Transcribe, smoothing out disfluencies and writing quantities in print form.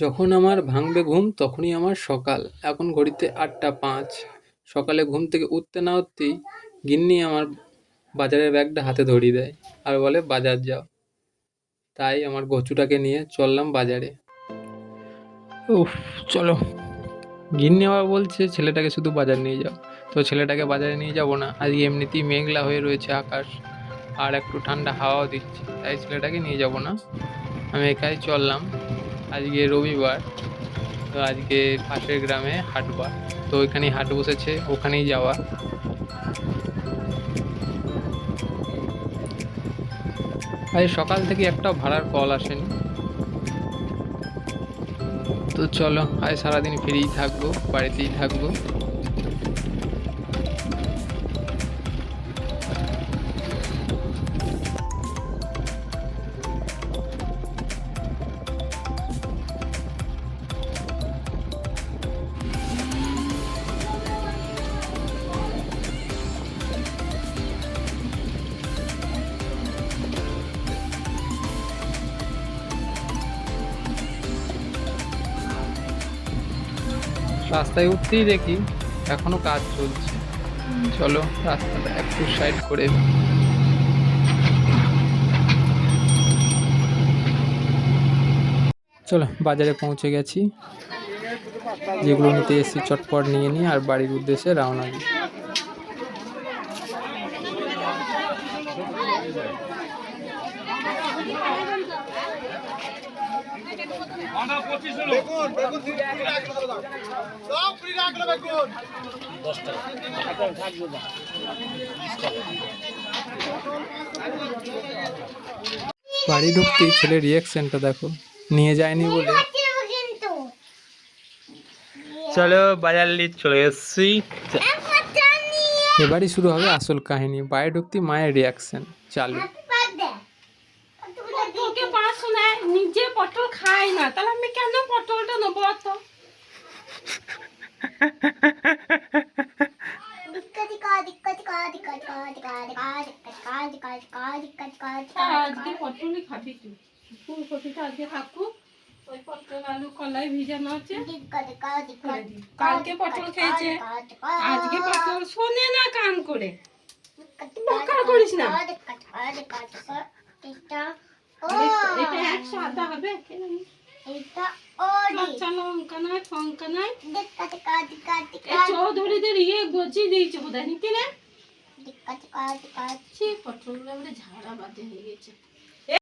যখন আমার ভাঙবে ঘুম তখনই আমার সকাল। এখন ঘড়িতে ৮টা ৫। সকালে ঘুম থেকে উঠতে না উঠতেই গিন্নি আমার বাজারের ব্যাগটা হাতে ধরিয়ে দেয় আর বলে বাজার যাও। তাই আমার গচুটাকে নিয়ে চললাম বাজারে। উফ, চলো। গিন্নি আবার বলছে ছেলেটাকে শুধু বাজার নিয়ে যাও। তো ছেলেটাকে বাজারে নিয়ে যাব না, আজকে এমনিতেই মেঘলা হয়ে রয়েছে আকাশ, আর একটু ঠান্ডা হাওয়াও দিচ্ছে, তাই ছেলেটাকে নিয়ে যাব না, আমি একাই চললাম। আজকে রবিবার, তো আজকে পাশের গ্রামে হাটবার, তো ওইখানেই হাট বসেছে, ওখানেই যাওয়া। আজ সকাল থেকে একটা ভাড়ার কল আসেনি। তো চলো, আজ সারাদিন ফ্রিই থাকবো, বাড়িতেই থাকবো। রাস্তায় উঠতেই দেখি এখনো কাজ চলছে। চলো রাস্তাটা একটু সাইড করে। চলো, বাজারে পৌঁছে গেছি। যেগুলো নিতে এসেছি চটপট নিয়ে নিই আর বাড়ির উদ্দেশ্যে রওনা দিই। বাড়ি ঢুকতেই ছেলের রিয়াকশনটা দেখো, নিয়ে যায়নি বলে। চলো, বাজার লিট চলে এসেছি। এবারই শুরু হবে আসল কাহিনী। বাড়ি ঢুকতেই মায়ের রিয়াকশন চালু। নিজে পটল খাই না, তাহলে আমি কেন পটলটা নেবো? আজকে পটলই খাবি তুই? ফুলকপিটা আজকে থাকুক, ওই পটল আলু কলাই ভিজানো আছে। কালকে পটল খেয়েছে, আজকে পটল শোনে না কান করে। বকা করিস না। এটা 100 আদা হবে। চৌধুরীদের ইয়ে গজিয়ে দিয়েছে বোধ হয় নাকি রে? পটলগুলো ঝাড়া বাদে হয়ে গেছে।